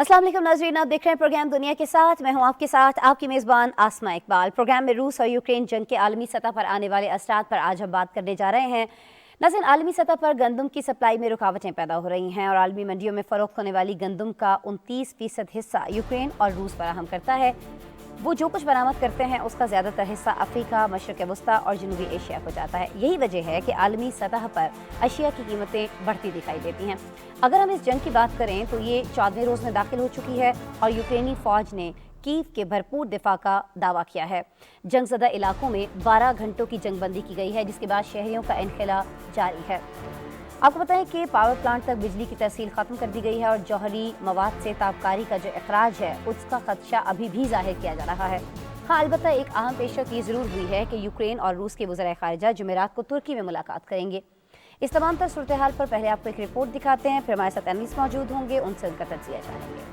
अस्सलाम वालेकुम नाज़रीन, आप देख रहे हैं प्रोग्राम दुनिया के साथ। मैं हूं आपके साथ आपकी मेज़बान आसमा इकबाल। प्रोग्राम में रूस और यूक्रेन जंग के आलमी सतह पर आने वाले असरात पर आज हम बात करने जा रहे हैं। नाज़रीन, आलमी सतह पर गंदम की सप्लाई में रुकावटें पैदा हो रही हैं और आलमी मंडियों में फ़रोख्त होने वाली गंदम का 29% हिस्सा यूक्रेन और रूस फराहम करता है। वो जो कुछ बरामद करते हैं उसका ज़्यादातर हिस्सा अफ्रीका, मशरक़ वस्ता और जनूबी एशिया को जाता है। यही वजह है कि आलमी सतह पर अशिया की कीमतें बढ़ती दिखाई देती हैं। अगर हम इस जंग की बात करें तो ये 14वें रोज़ में दाखिल हो चुकी है और यूक्रेनी फ़ौज ने कीव के भरपूर दिफा का दावा किया है। जंगज़दा इलाकों में 12 घंटों की जंगबंदी की गई है, जिसके बाद शहरियों का इनखला जारी है। आपको बताएं कि पावर प्लांट तक बिजली की तहसील ख़त्म कर दी गई है और जौहरी मवाद से ताबकारी का जो अखराज है उसका खदशा अभी भी जाहिर किया जा रहा है। हाँ, अलबत्ता एक अहम पेशरफ ये ज़रूर हुई है कि यूक्रेन और रूस के वज़ीर ख़ारिजा जुमेरात को तुर्की में मुलाकात करेंगे। इस तमाम तर सूरत हाल पर पहले आपको एक रिपोर्ट दिखाते हैं, फिर हमारे साथ एनालिस्ट मौजूद होंगे, उनसे उनका तज्ज़िया जानेंगे।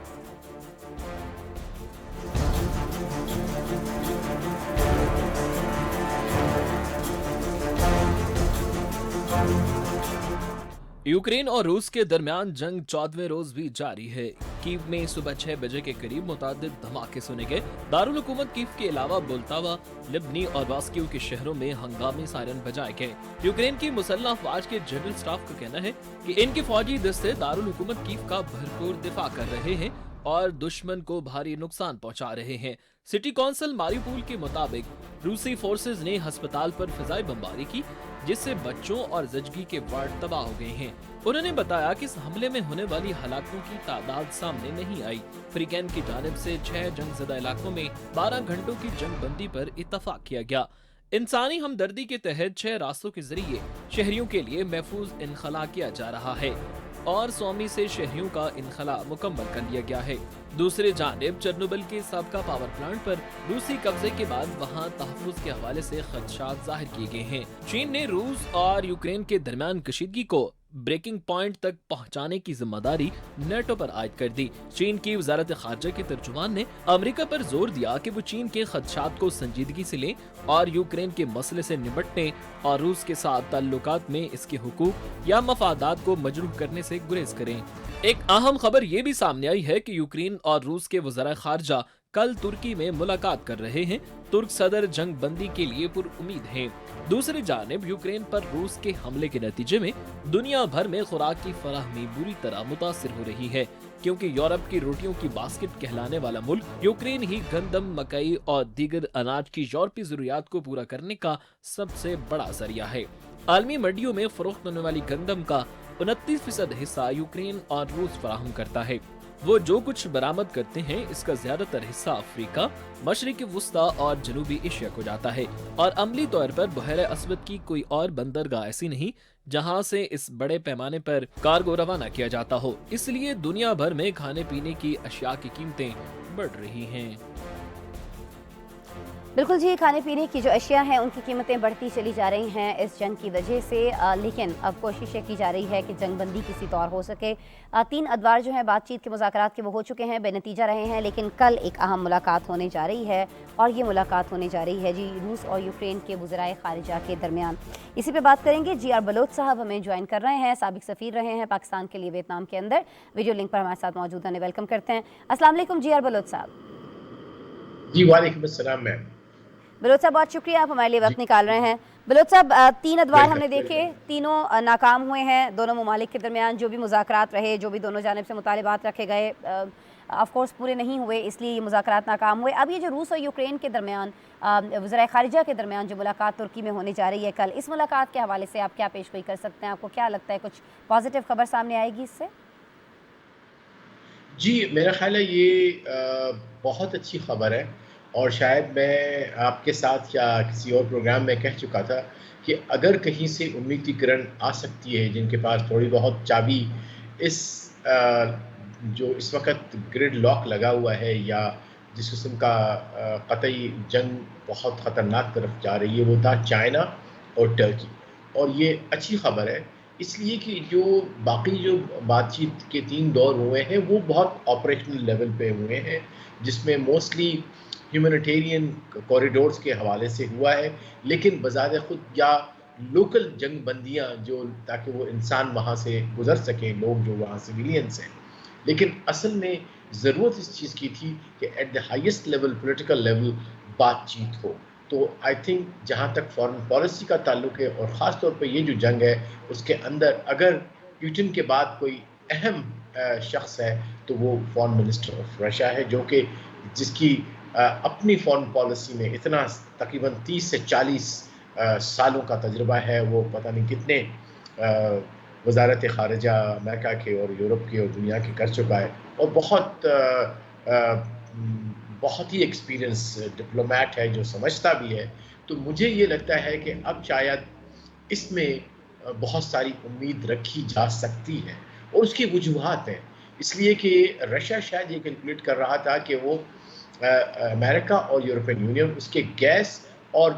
यूक्रेन और रूस के दरमियान जंग 14वें रोज भी जारी है। कीव में सुबह 6 बजे के करीब मुतादिद धमाके सुने गए। दारुल हुकूमत कीव के अलावा बोल्तावा, लिब्नी और वास्किव के शहरों में हंगामी सायरन बजाए गए। यूक्रेन की मुसल्लह अफवाज के जनरल स्टाफ का कहना है कि इनके फौजी दस्ते दारुल हुकूमत कीव का भरपूर दिफा कर रहे हैं और दुश्मन को भारी नुकसान पहुंचा रहे हैं। सिटी काउंसिल मारिउपोल के मुताबिक रूसी फोर्सेज ने अस्पताल पर फिजाई बमबारी की, जिससे बच्चों और जजगी के वार्ड तबाह हो गए हैं। उन्होंने बताया कि इस हमले में होने वाली हलाकों की तादाद सामने नहीं आई। फ्रीकैन की जानिब से 6 जंगज़दा इलाकों में 12 घंटों की जंगबंदी पर इत्तफाक किया गया। इंसानी हमदर्दी के तहत 6 रास्तों के जरिए शहरियों के लिए महफूज इनखला किया जा रहा है और स्वामी से शहरियों का इनखला मुकम्मल कर लिया गया है। दूसरी जानिब चेर्नोबिल के सबका पावर प्लांट पर रूसी कब्जे के बाद वहां तहफ़्फ़ुज़ के हवाले से खदशात जाहिर किए गए हैं। चीन ने रूस और यूक्रेन के दरमियान कशीदगी को ब्रेकिंग पॉइंट तक पहुंचाने की जिम्मेदारी नेटो पर आयद कर दी। चीन की वजारत खारजा के तर्जुमान ने अमेरिका पर जोर दिया कि वो चीन के खदशात को संजीदगी से लें और यूक्रेन के मसले से निपटने और रूस के साथ ताल्लुकात में इसके हुकूक या मफादात को मजरूह करने से गुरेज करें। एक अहम खबर ये भी सामने आई है कि यूक्रेन और रूस के वज़ीर खारजा कल तुर्की में मुलाकात कर रहे हैं। तुर्क सदर जंग बंदी के लिए पुरुमीद हैं। दूसरी जानिब यूक्रेन पर रूस के हमले के नतीजे में दुनिया भर में खुराक की फराहमी बुरी तरह मुतासिर हो रही है, क्योंकि यूरोप की रोटियों की बास्केट कहलाने वाला मुल्क यूक्रेन ही गंदम, मकई और दीगर अनाज की यूरोपीय जरूरियात को पूरा करने का सबसे बड़ा जरिया है। आलमी मंडियों में फरोख्त होने वाली गंदम का 29% हिस्सा यूक्रेन और रूस फराहम करता है। वो जो कुछ बरामद करते हैं इसका ज्यादातर हिस्सा अफ्रीका, मशरिक़ वस्ता और जनूबी एशिया को जाता है और अमली तौर पर बहरे अस्वद की कोई और बंदरगाह ऐसी नहीं जहां से इस बड़े पैमाने पर कार्गो रवाना किया जाता हो। इसलिए दुनिया भर में खाने पीने की अशिया की कीमतें बढ़ रही हैं। बिल्कुल जी, खाने पीने की जो अशिया हैं उनकी कीमतें बढ़ती चली जा रही हैं इस जंग की वजह से। लेकिन अब कोशिश की जा रही है कि जंग बंदी किसी तौर हो सके। 3 अदवार जो है बातचीत के मुज़ाकरात के वो हो चुके हैं, बेनतीजा रहे हैं, लेकिन कल एक अहम मुलाकात होने जा रही है और ये मुलाकात होने जा रही है जी रूस और यूक्रेन के वज़ीर ख़ारिजा के दरमियान। इसी पर बात करेंगे। जी.आर. बलोच साहब हमें ज्वाइन कर रहे हैं, साबिक़ सफ़ीर रहे हैं पाकिस्तान के लिए वियतनाम के अंदर। वीडियो लिंक पर हमारे साथ मौजूद हैं, वेलकम करते हैं। अस्सलाम वालेकुम जी.आर. बलोच साहब। जी वालेकुम अस्सलाम मैम। बलोच साहब बहुत शुक्रिया, आप हमारे लिए वक्त निकाल रहे हैं। बलोच साहब, 3 अदवार हमने देखे, तीनों नाकाम हुए हैं। दोनों ममालिक के दरमियान जो भी मुज़ाकरात रहे, जो भी दोनों जानिब से मुतालिबात रखे गए, ऑफ कोर्स पूरे नहीं हुए, इसलिए ये मुज़ाकरात नाकाम हुए। अब ये जो रूस और यूक्रेन के दरमियान वज़ीर ख़ारिजा के दरमियान जो मुलाकात तुर्की में होने जा रही है कल, इस मुलाकात के हवाले से आप क्या पेशगोई कर सकते हैं? आपको क्या लगता है कुछ पॉजिटिव खबर सामने आएगी इससे? जी मेरा ख्याल है ये बहुत अच्छी खबर है और शायद मैं आपके साथ या किसी और प्रोग्राम में कह चुका था कि अगर कहीं से उम्मीद की किरण आ सकती है जिनके पास थोड़ी बहुत चाबी इस जो इस वक्त ग्रिड लॉक लगा हुआ है या जिस किस्म का कतई जंग बहुत ख़तरनाक तरफ जा रही है, वो था चाइना और टर्की। और ये अच्छी खबर है इसलिए कि जो बाकी जो बातचीत के 3 दौर हुए हैं वो बहुत ऑपरेशनल लेवल पे हुए हैं, जिसमें मोस्टली ह्यूमैनिटेरियन कॉरिडोर्स के हवाले से हुआ है, लेकिन बजाते खुद या लोकल जंग बंदियाँ जो ताकि वो इंसान वहाँ से गुजर सकें, लोग जो वहाँ सिविलियंस हैं। लेकिन असल में ضرورت اس چیز کی تھی کہ at the highest level political level بات چیت ہو. تو آئی تھنک جہاں تک فارن پالیسی کا تعلق ہے اور خاص طور پہ یہ جو جنگ ہے اس کے اندر اگر پیوٹن کے بعد کوئی اہم شخص ہے تو وہ فارن منسٹر آف رشیا ہے، جو کہ جس کی اپنی فارن پالیسی میں اتنا تقریباً 30 سے 40 سالوں کا تجربہ ہے. وہ پتہ نہیں کتنے وزارت خارجہ امریکہ کے اور یورپ کے اور دنیا کے کر چکا ہے، اور بہت ہی ایکسپیرئنس ڈپلومیٹ ہے جو سمجھتا بھی ہے. تو مجھے یہ لگتا ہے کہ اب شاید اس میں بہت ساری امید رکھی جا سکتی ہے، اور اس کی وجوہات ہیں. اس لیے کہ رشیا شاید یہ کیلکولیٹ کر رہا تھا کہ وہ امریکہ اور یورپین یونین اس کے گیس اور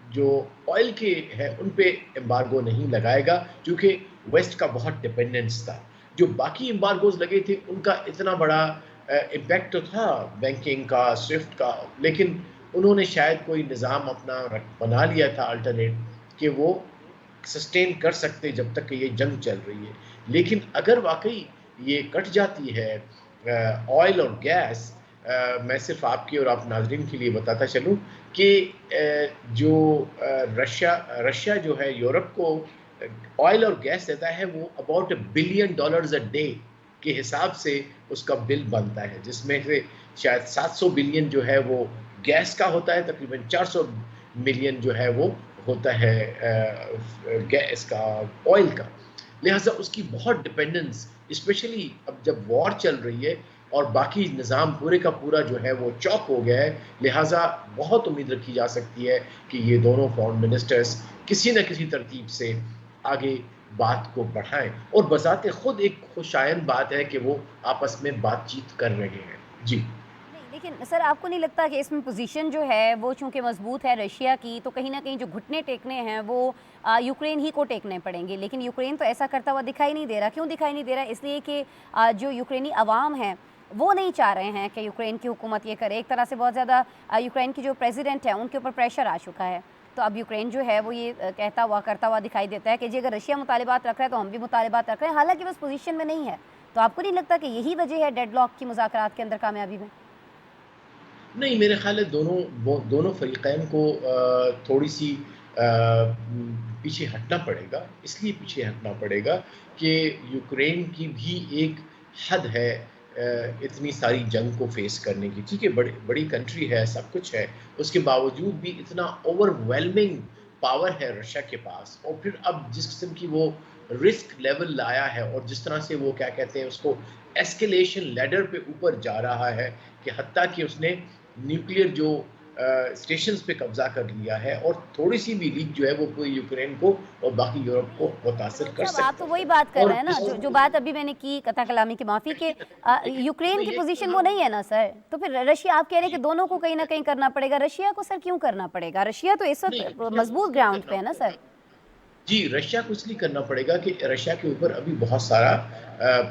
جو آئل کے ہیں ان پہ امبارگو نہیں لگائے گا، کیونکہ ویسٹ کا بہت ڈپینڈنس تھا. جو باقی امبارگوز لگے تھے ان کا اتنا بڑا امپیکٹ تو تھا بینکنگ کا، سوئفٹ کا، لیکن انہوں نے شاید کوئی نظام اپنا بنا لیا تھا الٹرنیٹ کہ وہ سسٹین کر سکتے جب تک کہ یہ جنگ چل رہی ہے. لیکن اگر واقعی یہ کٹ جاتی ہے آئل اور گیس، میں صرف آپ کی اور آپ ناظرین کے لیے بتاتا چلوں کہ جو رشیا جو ہے یورپ کو آئل اور گیس دیتا ہے وہ اباؤٹ $1 بلین اے ڈے کے حساب سے اس کا بل بنتا ہے، جس میں سے شاید 700 بلین جو ہے وہ گیس کا ہوتا ہے، تقریباً 400 ملین جو ہے وہ ہوتا ہے گیس کا، آئل کا. لہٰذا اس کی بہت ڈپینڈنس، اسپیشلی اب جب وار چل رہی ہے اور باقی نظام پورے کا پورا جو ہے وہ چوک ہو گیا ہے، لہٰذا بہت امید رکھی جا سکتی ہے کہ یہ دونوں فارن منسٹرز کسی نہ کسی ترتیب سے آگے بات کو بڑھائیں. اور بذات خود ایک خوشائن بات ہے کہ وہ آپس میں بات چیت کر رہے ہیں. جی نہیں لیکن سر آپ کو نہیں لگتا کہ اس میں پوزیشن جو ہے وہ چونکہ مضبوط ہے رشیا کی، تو کہیں نہ کہیں جو گھٹنے ٹیکنے ہیں وہ یوکرین ہی کو ٹیکنے پڑیں گے، لیکن یوکرین تو ایسا کرتا ہوا دکھائی نہیں دے رہا. کیوں دکھائی نہیں دے رہا؟ اس لیے کہ جو یوکرینی عوام ہیں وہ نہیں چاہ رہے ہیں کہ یوکرین کی حکومت یہ کرے. ایک طرح سے بہت زیادہ یوکرین کی جو پریزیڈنٹ ہیں ان کے اوپر پریشر آ چکا ہے، تو اب یوکرین جو ہے وہ یہ کہتا ہوا کرتا ہوا دکھائی دیتا ہے کہ جی اگر رشیا مطالبات رکھ رہا ہے تو ہم بھی مطالبات رکھ رہے ہیں، حالانکہ بس پوزیشن میں نہیں ہے. تو آپ کو نہیں لگتا کہ یہی وجہ ہے ڈیڈ لاک کی مذاکرات کے اندر کامیابی میں؟ نہیں، میرے خیال ہے دونوں فریقین کو تھوڑی سی پیچھے ہٹنا پڑے گا. اس لیے پیچھے ہٹنا پڑے گا کہ یوکرین کی بھی ایک حد ہے اتنی ساری جنگ کو فیس کرنے کی. ٹھیک ہے، بڑی کنٹری ہے، سب کچھ ہے، اس کے باوجود بھی اتنا اوور ویلمنگ پاور ہے رشیا کے پاس. اور پھر اب جس قسم کی وہ رسک لیول لایا ہے اور جس طرح سے وہ کیا کہتے ہیں اس کو ایسکیلیشن لیڈر پہ اوپر جا رہا ہے، کہ حتیٰ کہ اس نے نیوکلیئر جو اسٹیشنز پہ قبضہ کر لیا ہے، اور تھوڑی سی بھی لیک جو ہے وہ پوری یوکرین کو اور باقی یورپ کو متاثر کر صاحب آپ تو سکتا وہی ہے. بات کر اور رہے ہیں نا جو بات ابھی میں نے کی، قطع کلامی کی معافی، کہ یوکرین کی پوزیشن وہ نہیں ہے نا سر. تو پھر رشیا، آپ کہہ رہے ہیں کہ دونوں کو کہیں نہ کہیں کرنا پڑے گا. رشیا کو سر کیوں کرنا پڑے گا؟ رشیا تو اس وقت مضبوط گراؤنڈ پہ ہے نا سر. جی، رشیا کو اس لیے کرنا پڑے گا کہ رشیا کے اوپر ابھی بہت سارا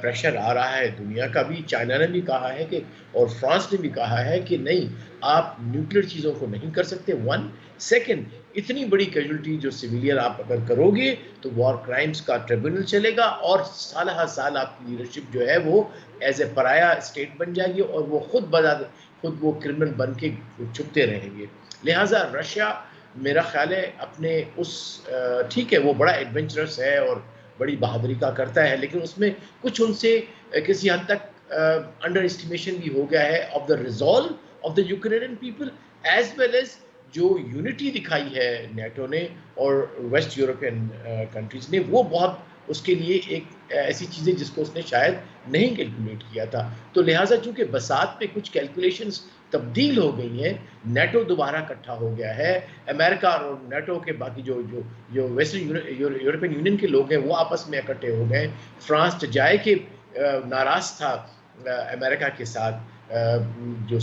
پریشر آ رہا ہے دنیا کا بھی. چائنا نے بھی کہا ہے کہ، اور فرانس نے بھی کہا ہے کہ نہیں، آپ نیوکلیئر چیزوں کو نہیں کر سکتے. 1 سیکنڈ، اتنی بڑی کیجولٹی جو سویلین آپ اگر کرو گے تو وار کرائمز کا ٹریبونل چلے گا، اور سال ہر سال آپ کی لیڈرشپ جو ہے وہ ایز اے پرایا اسٹیٹ بن جائے گی، اور وہ خود وہ کرمنل بن کے چھپتے رہیں گے. لہٰذا رشیا میرا خیال ہے اپنے اس ٹھیک ہے وہ بڑا ایڈونچرس ہے اور بڑی بہادری کا کرتا ہے، لیکن اس میں کچھ ان سے کسی حد تک انڈر اسٹیمیشن بھی ہو گیا ہے of the resolve of the Ukrainian people, as well as جو یونٹی دکھائی ہے نیٹو نے اور ویسٹ یورپین کنٹریز نے، وہ بہت اس کے لیے ایک ایسی چیز ہے جس کو اس نے شاید نہیں کیلکولیٹ کیا تھا. تو لہٰذا چونکہ بساط پہ کچھ کیلکولیشنز تبدیل ہو گئی ہیں، نیٹو دوبارہ اکٹھا ہو گیا ہے، امریکہ اور نیٹو کے باقی جو ویسٹرن یورپین یونین کے لوگ ہیں وہ آپس میں اکٹھے ہو گئے. فرانس جائے کہ ناراض تھا امریکہ کے ساتھ، جو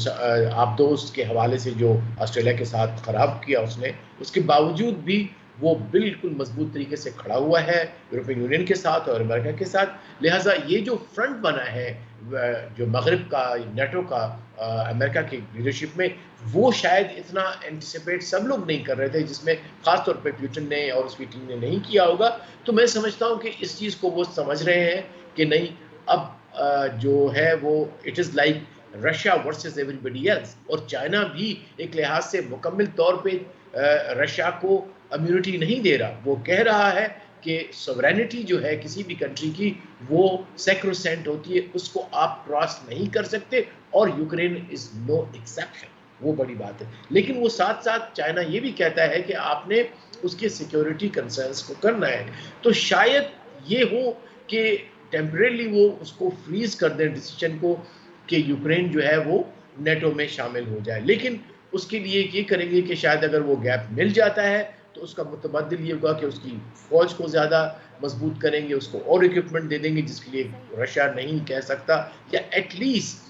آبدوز کے حوالے سے جو آسٹریلیا کے ساتھ خراب کیا اس نے، اس کے باوجود بھی وہ بالکل مضبوط طریقے سے کھڑا ہوا ہے یورپین یونین کے ساتھ اور امریکہ کے ساتھ. لہٰذا یہ جو فرنٹ بنا ہے جو مغرب کا، نیٹو کا، امریکہ کی لیڈرشپ میں، وہ شاید اتنا اینٹیسپیٹ سب لوگ نہیں کر رہے تھے، جس میں خاص طور پہ پیوٹن نے اور اس کی ٹیم نے نہیں کیا ہوگا. تو میں سمجھتا ہوں کہ اس چیز کو وہ سمجھ رہے ہیں کہ نہیں، اب جو ہے وہ it is like Russia versus everybody else, اور چائنا بھی ایک لحاظ سے مکمل طور پہ رشیا کو امیونٹی نہیں دے رہا. وہ کہہ رہا ہے کہ سورینٹی جو ہے کسی بھی کنٹری کی وہ سیکروسینٹ ہوتی ہے، اس کو آپ کراس نہیں کر سکتے، اور یوکرین از نو ایکسیپشن. وہ بڑی بات ہے. لیکن وہ ساتھ ساتھ چائنا یہ بھی کہتا ہے کہ آپ نے اس کے سیکیورٹی کنسرنس کو کرنا ہے. تو شاید یہ ہو کہ ٹیمپریرلی وہ اس کو فریز کر دیں ڈیسیجن کو کہ یوکرین جو ہے وہ نیٹو میں شامل ہو جائے. لیکن اس کے لیے یہ کریں گے کہ شاید اگر وہ گیپ مل جاتا ہے تو اس کا متبادل یہ ہوگا کہ اس کی فوج کو زیادہ مضبوط کریں گے، اس کو اور اکوپمنٹ دے دیں گے جس کے لیے رشیا نہیں کہہ سکتا، یا ایٹ لیسٹ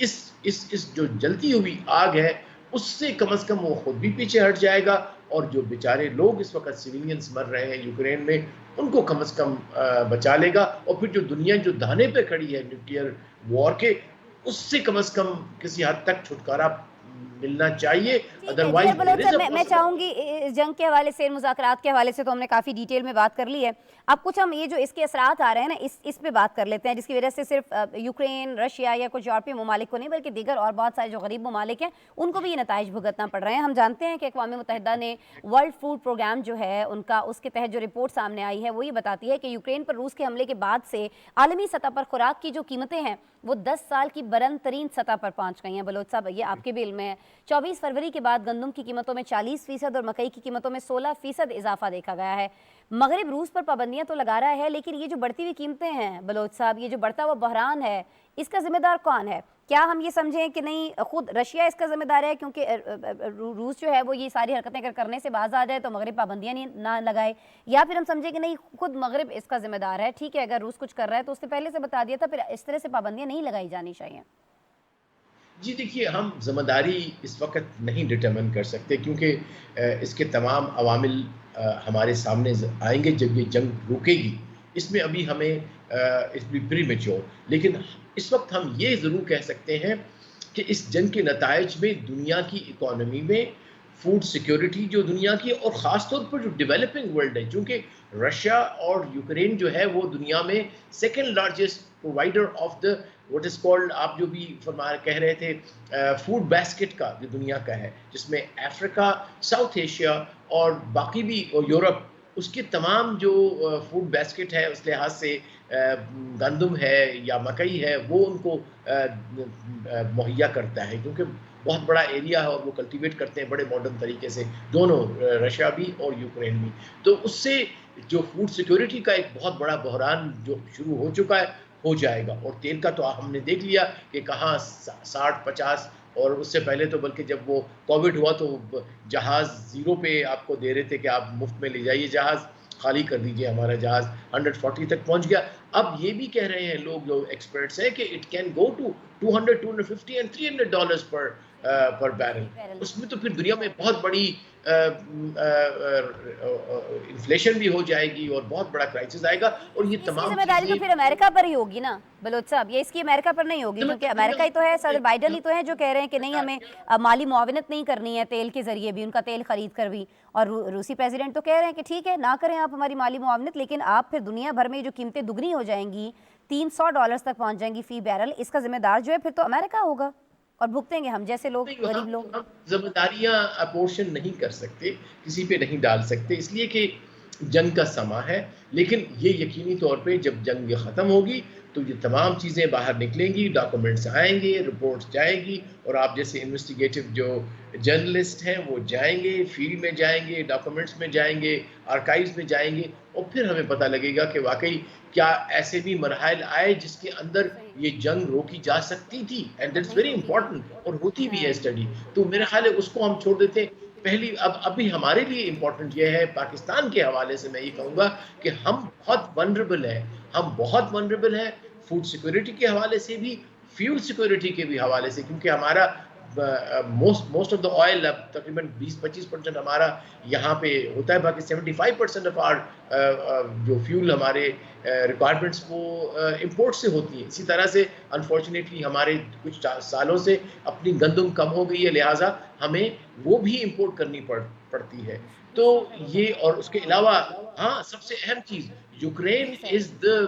اس جو جلتی ہوئی آگ ہے اس سے کم از کم وہ خود بھی پیچھے ہٹ جائے گا، اور جو بیچارے لوگ اس وقت سویلینز مر رہے ہیں یوکرین میں ان کو کم از کم بچا لے گا. اور پھر جو دنیا جو دہانے پہ کھڑی ہے نیوکلیئر وار کے، اس سے کم از کم کسی حد تک چھٹکارا ملنا چاہیے. ٹھیک ہے جی ادروائز بلوچ صاحب، میں چاہوں گی اس جنگ کے حوالے سے، مذاکرات کے حوالے سے تو ہم نے کافی ڈیٹیل میں بات کر لی ہے. اب کچھ ہم یہ جو اس کے اثرات آ رہے ہیں نا اس پہ بات کر لیتے ہیں، جس کی وجہ سے صرف یوکرین، رشیا یا کچھ یورپی ممالک کو نہیں بلکہ دیگر اور بہت سارے جو غریب ممالک ہیں ان کو بھی یہ نتائج بھگتنا پڑ رہے ہیں. ہم جانتے ہیں کہ اقوام متحدہ نے ورلڈ فوڈ پروگرام جو ہے ان کا، اس کے تحت جو رپورٹ سامنے آئی ہے وہ یہ بتاتی ہے کہ یوکرین پر روس کے حملے کے بعد سے عالمی سطح پر خوراک کی جو قیمتیں ہیں وہ 10 سال کی بلند ترین سطح پر پہنچ گئی ہیں. بلوچ صاحب یہ آپ کے بھی علم میں ہے. 24 فروری کے بعد گندم کی قیمتوں میں 40% اور مکئی کی قیمتوں میں 16% اضافہ دیکھا گیا ہے. مغرب روس پر پابندیاں تو لگا رہا ہے، لیکن یہ جو بڑھتی ہوئی قیمتیں ہیں بلوچ صاحب، یہ جو بڑھتا ہوا بحران ہے، اس کا ذمہ دار کون ہے؟ کیا ہم یہ سمجھیں کہ نہیں خود رشیا اس کا ذمہ دار ہے کیونکہ روس جو ہے وہ یہ ساری حرکتیں اگر کرنے سے باز آ جائے تو مغرب پابندیاں نہ لگائے، یا پھر ہم سمجھیں کہ نہیں خود مغرب اس کا ذمہ دار ہے؟ ٹھیک ہے اگر روس کچھ کر رہا ہے تو اس سے پہلے سے بتا دیا تھا، پھر اس طرح سے پابندیاں نہیں لگائی جانی چاہیے. جی دیکھیے، ہم ذمہ داری اس وقت نہیں ڈٹرمن کر سکتے کیونکہ اس کے تمام عوامل ہمارے سامنے آئیں گے جب یہ جنگ رکے گی. اس میں ابھی ہمیں اس بھی پری میچور، لیکن اس وقت ہم یہ ضرور کہہ سکتے ہیں کہ اس جنگ کے نتائج میں دنیا کی اکانومی میں فوڈ سیکیورٹی جو دنیا کی، اور خاص طور پر جو ڈیولپنگ ورلڈ ہے، چونکہ رشیا اور یوکرین جو ہے وہ دنیا میں second largest provider of the what is called, آپ جو بھی کہہ رہے تھے فوڈ بیسکٹ کا جو دنیا کا ہے، جس میں افریقہ، ساؤتھ ایشیا اور باقی بھی، اور یورپ، اس کے تمام جو فوڈ بیسکٹ ہے اس لحاظ سے گندم ہے یا مکئی ہے وہ ان کو مہیا کرتا ہے، کیونکہ بہت بڑا ایریا ہے اور وہ کلٹیویٹ کرتے ہیں بڑے ماڈرن طریقے سے دونوں، رشیا بھی اور یوکرین بھی. تو اس سے جو فوڈ سیکیورٹی کا ایک بہت بڑا بحران جو شروع ہو چکا ہے ہو جائے گا. اور تیل کا تو ہم نے دیکھ لیا کہ کہاں 60-50، اور اس سے پہلے تو بلکہ جب وہ کووڈ ہوا تو جہاز زیرو پہ آپ کو دے رہے تھے کہ آپ مفت میں لے جائیے جہاز، خالی کر دیجئے ہمارا جہاز. 140 تک پہنچ گیا. اب یہ بھی کہہ رہے ہیں لوگ جو ایکسپرٹس ہیں کہ it can go to 200, 250 and $300 per barrel. اس میں تو پھر دنیا میں بہت بڑی انفلیشن بھی ہو جائے گی اور بہت بڑا کرائسس آئے گا. اور یہ اس کی تمام ذمہ داری تو پھر امریکہ پر ہی ہوگی نا بلوچ صاحب، یہ اس کی امریکہ پر نہیں ہوگی کیونکہ امریکہ ہی تو ہے، صدر بائیڈن ہی تو ہے جو کہہ رہے ہیں کہ نہیں ہمیں مالی معاونت نہیں کرنی ہے تیل کے ذریعے بھی، ان کا تیل خرید کر بھی. اور روسی پریزیڈنٹ تو کہہ رہے ہیں کہ ٹھیک ہے نہ کریں آپ ہماری مالی معاونت، لیکن آپ پھر دنیا بھر میں جو قیمتیں دگنی ہو جائیں گی، $300 تک پہنچ جائیں گی فی بیرل، اس کا ذمہ دار جو ہے پھر تو امریکہ ہوگا اور بھگتیں گے ہم جیسے لوگ، غریب لوگ. ہم ذمہ داریاں اپورشن نہیں کر سکتے، کسی پہ نہیں ڈال سکتے، اس لیے کہ جنگ کا سما ہے. لیکن یہ یقینی طور پہ جب جنگ یہ ختم ہوگی تو یہ تمام چیزیں باہر نکلیں گی، ڈاکومنٹس آئیں گے، رپورٹس جائیں گی، اور آپ جیسے انویسٹیگیٹو جو جرنلسٹ ہیں وہ جائیں گے، فیلڈ میں جائیں گے، ڈاکومنٹس میں جائیں گے، آرکائیوز میں جائیں گے، اور پھر ہمیں پتہ لگے گا کہ واقعی کیا ایسے بھی مراحل آئے جس کے اندر یہ جنگ روکی جا سکتی تھی. اینڈ دیٹس ویری امپورٹنٹ، اور ہوتی بھی ہے اسٹڈی. تو میرے خیال ہے اس کو ہم چھوڑ دیتے ہیں. پہلی ابھی ہمارے لیے امپورٹنٹ یہ ہے، پاکستان کے حوالے سے میں یہ کہوں گا کہ ہم بہت ونربل ہیں، فوڈ سیکورٹی کے حوالے سے بھی، فیول سیکورٹی کے بھی حوالے سے، کیونکہ ہمارا موسٹ آف دا آئل اب تقریباً 20-25% ہمارا یہاں پہ ہوتا ہے، باقی 75% آف آر جو فیول ہمارے ریکوائرمنٹس وہ امپورٹ سے ہوتی ہیں. اسی طرح سے انفارچونیٹلی ہمارے کچھ سالوں سے اپنی گندم کم ہو گئی ہے، لہٰذا ہمیں وہ بھی امپورٹ کرنی پڑتی ہے. تو یہ، اور اس کے علاوہ ہاں سب سے اہم چیز، Ukraine is the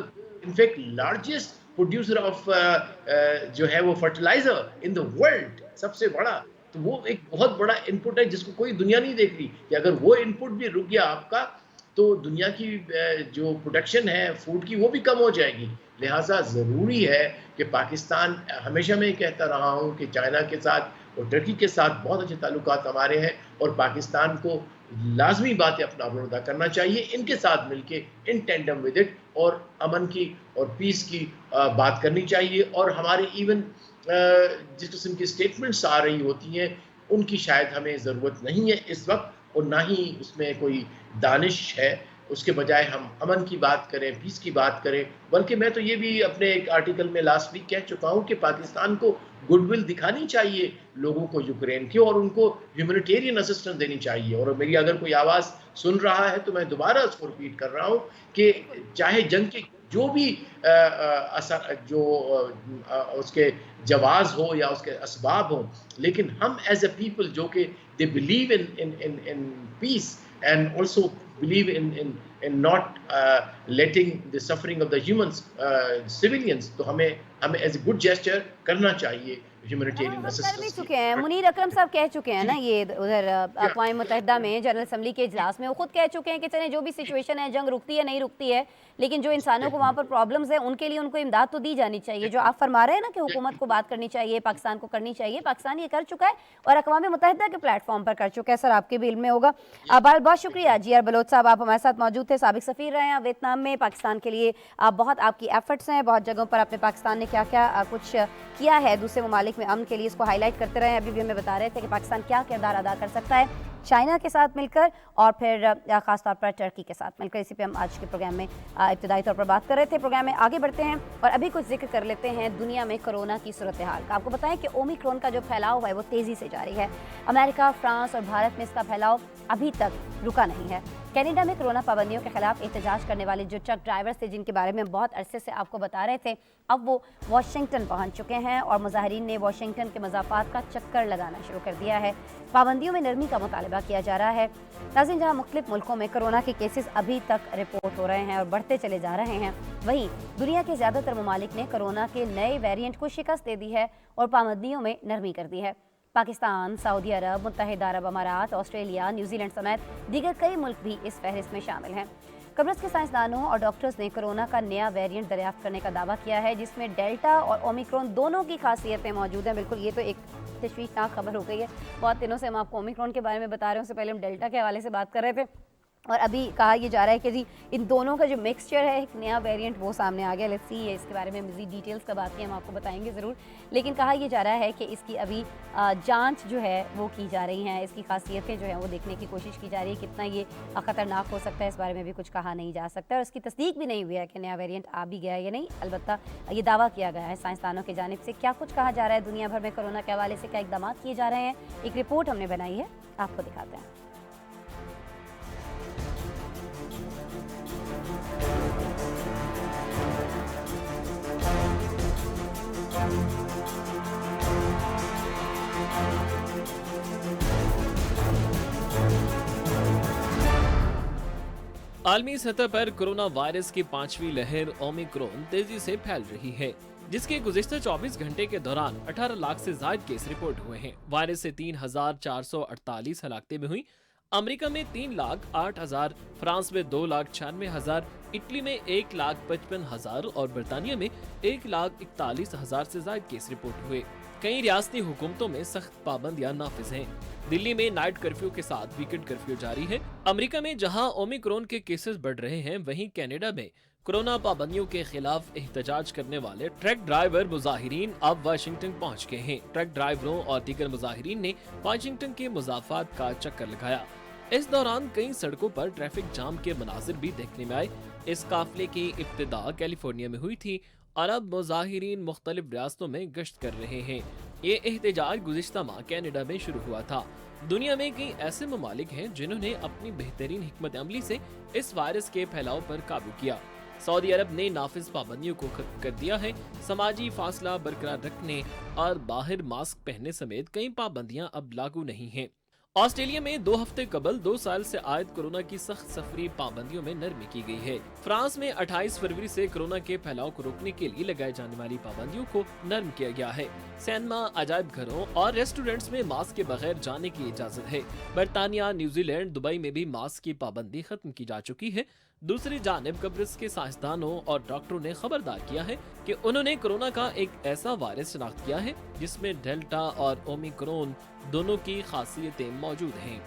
in fact largest producer of जो है वो फर्टिलाइजर इन द वर्ल्ड, सबसे बड़ा। तो वो एक बहुत बड़ा इनपुट है जिसको कोई दुनिया नहीं देख रही, कि अगर वो इनपुट भी रुक गया आपका तो दुनिया की जो प्रोडक्शन है फूड की वो भी कम हो जाएगी। लिहाजा ज़रूरी है कि पाकिस्तान, हमेशा मैं कहता रहा हूँ कि चाइना के साथ और टर्की के साथ बहुत अच्छे ताल्लुकात हमारे हैं, और पाकिस्तान को लाजमी बात है अपना रोल अदा करना चाहिए इनके साथ मिलके, इन टेंडम विद इट, और अमन की और पीस की बात करनी चाहिए। और हमारे इवन जिस किस्म की स्टेटमेंट्स आ रही होती हैं उनकी शायद हमें ज़रूरत नहीं है इस वक्त, और ना ही उसमें कोई दानिश है। उसके बजाय हम अमन की बात करें, पीस की बात करें। बल्कि मैं तो ये भी अपने एक आर्टिकल में लास्ट वीक कह चुका हूँ कि पाकिस्तान को गुडविल दिखानी चाहिए लोगों को यूक्रेन की, और उनको ह्यूमैनिटेरियन असिस्टेंस देनी चाहिए। और मेरी अगर कोई आवाज़ सुन रहा है तो मैं दोबारा उसको रिपीट कर रहा हूँ कि चाहे जंग के जो भी असर, जो उसके जवाज हो या उसके असबाब हो, लेकिन हम एज ए पीपल जो कि they believe in peace and also believe in not letting the suffering of the humans, civilians, तो हमें as a good gesture करना चाहिए ह्यूमैनिटेरियन कर भी असिस्टेंस चुके हैं। मुनीर अकरम साहब कह चुके हैं ना, ये उधर अक़वाम मुत्तहिदा में जनरल असम्बली के इजलास में वो खुद कह चुके हैं कि चले जो भी सिचुएशन है, जंग रुकती है नहीं रुकती है, लेकिन जो इंसानों को वहाँ पर प्रॉब्लम्स है उनके लिए उनको इमदाद तो दी जानी चाहिए। जो आप फरमा रहे हैं ना कि हुकूमत को बात करनी चाहिए, पाकिस्तान को करनी चाहिए, पाकिस्तान ये कर चुका है और अक़वाम मुत्तहिदा के प्लेटफॉर्म पर कर चुका है। सर आपके भी इल्म में होगा। बहुत बहुत शुक्रिया जी आर बलोच साहब, आप हमारे साथ मौजूद थे, साबिक सफ़ीर रहे हैं वियतनाम में। पाकिस्तान के लिए बहुत आपकी एफर्ट्स हैं, बहुत जगहों पर अपने पाकिस्तान ने क्या क्या कुछ किया है दूसरे ममालिक में अमन के लिए, इसको हाईलाइट करते रहे। अभी भी हमें बता रहे थे कि पाकिस्तान क्या किरदार अदा कर सकता है चाइना के साथ मिलकर और फिर ख़ास तौर पर टर्की के साथ मिलकर। इसी पे हम आज के प्रोग्राम में इब्तिदाई तौर पर बात कर रहे थे। प्रोग्राम में आगे बढ़ते हैं और अभी कुछ जिक्र कर लेते हैं दुनिया में कोरोना की सूरत हाल का। आपको बताएं कि ओमिक्रॉन का जो फैलाव है वो तेज़ी से जारी है। अमेरिका, फ्रांस और भारत में इसका फैलाव अभी तक रुका नहीं है। कनाडा में कोरोना पाबंदियों के खिलाफ एहतजाज करने वाले जो ट्रक ड्राइवर्स थे, जिनके बारे में बहुत अरसे से आपको बता रहे थे, अब वो वाशिंगटन पहुंच चुके हैं और मुजाहिरीन ने वाशिंगटन के मज़ाफ़ात का चक्कर लगाना शुरू कर दिया है। पाबंदियों में नरमी का मुतालबा किया जा रहा है। नाज़रीन, जहां मुख्तलिफ मुल्कों में कोरोना के केसेस अभी तक रिपोर्ट हो रहे हैं और बढ़ते चले जा रहे हैं, वहीं दुनिया के ज़्यादातर ममालिक ने कोरोना के नए वेरिएंट को शिकस्त दे दी है और पाबंदियों में नरमी कर दी है। पाकिस्तान, सऊदी अरब, मुत्तहिदा अरब अमारात, ऑस्ट्रेलिया, न्यूजीलैंड समेत दीगर कई मुल्क भी इस फहरिस्त में शामिल हैं। कब्रस के साइंसदानों और डॉक्टर्स ने कोरोना का नया वेरिएंट दरियाफ्त करने का दावा किया है, जिसमें डेल्टा और ओमिक्रॉन दोनों की खासियतें मौजूद हैं। बिल्कुल, ये तो एक तशवीशनाक खबर हो गई है। बहुत दिनों से हम आपको ओमिक्रॉन के बारे में बता रहे हैं, उससे पहले हम डेल्टा के हवाले से बात कर रहे थे और अभी कहा यह जा रहा है कि जी इन दोनों का जो मिक्सचर है, एक नया वेरिएंट वो सामने आ गया। लेट्स सी, इसके बारे में मज़ीद डिटेल्स कब आती हैं हम आपको बताएंगे ज़रूर। लेकिन कहा यह जा रहा है कि इसकी अभी जांच जो है वो की जा रही हैं, इसकी खासियतें जो हैं वो देखने की कोशिश की जा रही है। कितना ये ख़तरनाक हो सकता है इस बारे में भी कुछ कहा नहीं जा सकता और इसकी तस्दीक भी नहीं हुई है कि नया वेरिएंट आ भी गया है या नहीं। अलबत्ता ये दावा किया गया है साइंसदानों की जानिब से। क्या कुछ कहा जा रहा है दुनिया भर में कोरोना के हवाले से, क्या इकदाम किए जा रहे हैं, एक रिपोर्ट हमने बनाई है, आपको दिखाते हैं। आलमी सतह पर कोरोना वायरस की 5वीं लहर ओमिक्रॉन तेजी से फैल रही है, जिसके गुज़िश्ता 24 घंटे के दौरान 18 लाख से ज्यादा केस रिपोर्ट हुए हैं। वायरस से 3,448 हलाकतें भी हुई। अमेरिका में 3,08,000, फ्रांस में 2,96,000, इटली में 1,55,000 और बर्तानिया में 1,41,000 से ज्यादा केस रिपोर्ट हुए। कई रियासती हुकूमतों में सख्त पाबंदियां नाफिज हैं। दिल्ली में नाइट कर्फ्यू के साथ वीकेंड कर्फ्यू जारी है। अमेरिका में जहां ओमिक्रॉन के केसेस बढ़ रहे हैं, वहीं कनाडा में कोरोना पाबंदियों के खिलाफ एहतजाज करने वाले ट्रक ड्राइवर मुजाहिरीन अब वाशिंगटन पहुंच गए हैं। ट्रक ड्राइवरों और दीगर मुजाहिरीन ने वाशिंगटन के मज़ाफ़ात का चक्कर लगाया। इस दौरान कई सड़कों पर ट्रैफिक जाम के मनाजिर भी देखने में आए। इस काफिले की इब्तिदा कैलिफोर्निया में हुई थी और अब मुजाहिरीन मुख्तलिफ रियासतों में गश्त कर रहे हैं। ये एहतजाज गुज़िश्ता माह कनाडा में शुरू हुआ था। दुनिया में कई ऐसे ममालिक हैं जिन्होंने अपनी बेहतरीन हिकमत अमली से इस वायरस के फैलाव पर काबू किया। सऊदी अरब ने नाफिज पाबंदियों को खत्म कर दिया है। समाजी फासला बरकरार रखने और बाहर मास्क पहनने समेत कई पाबंदियां अब लागू नहीं हैं। ऑस्ट्रेलिया में 2 हफ्ते कबल 2 साल से आयद कोरोना की सख्त सफरी पाबंदियों में नरमी की गई है। फ्रांस में 28 फरवरी से कोरोना के फैलाव को रोकने के लिए लगाए जाने वाली पाबंदियों को नरम किया गया है। सिनेमा, अजायब घरों और रेस्टोरेंट्स में मास्क के बगैर जाने की इजाजत है। बरतानिया, न्यूजीलैंड, दुबई में भी मास्क की पाबंदी खत्म की जा चुकी है। दूसरी जानिब कब्रिस के साइंसदानों और डॉक्टरों ने खबरदार किया है कि उन्होंने कोरोना का एक ऐसा वायरस शनाख्त किया है जिसमें डेल्टा और ओमिक्रॉन दोनों की खासियतें मौजूद हैं।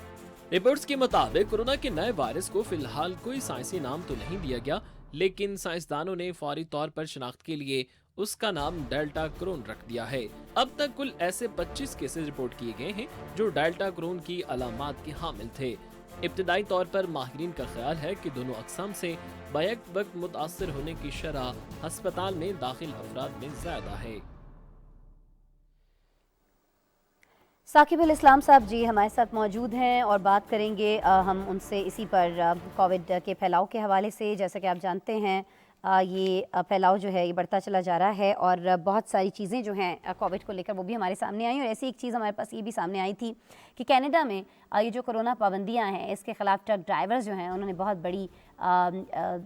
रिपोर्ट्स के मुताबिक कोरोना के नए वायरस को फिलहाल कोई साइंसी नाम तो नहीं दिया गया, लेकिन साइंसदानों ने फौरी तौर पर शनाख्त के लिए उसका नाम डेल्टा क्रोन रख दिया है। अब तक कुल ऐसे 25 केसेस रिपोर्ट किए गए हैं जो डेल्टा क्रोन की अलामात के हामिल थे। इब्तदाई तौर पर माहिरीन का ख्याल है कि दोनों अक़साम से बैक वक्त मुतासर होने की शरह अस्पताल में दाखिल अफराद में ज्यादा है। साकिब अल इस्लाम साहब जी हमारे साथ मौजूद हैं और बात करेंगे हम उनसे इसी पर कोविड के फैलाव के हवाले से। जैसा कि आप जानते हैं ये फैलाव जो है ये बढ़ता चला जा रहा है और बहुत सारी चीज़ें जो हैं कोविड को लेकर वो भी हमारे सामने आई। और ऐसी एक चीज़ हमारे पास ये भी सामने आई थी कि कनाडा में ये जो कोरोना पाबंदियां हैं इसके ख़िलाफ़ ट्रक ड्राइवर्स जो हैं उन्होंने बहुत बड़ी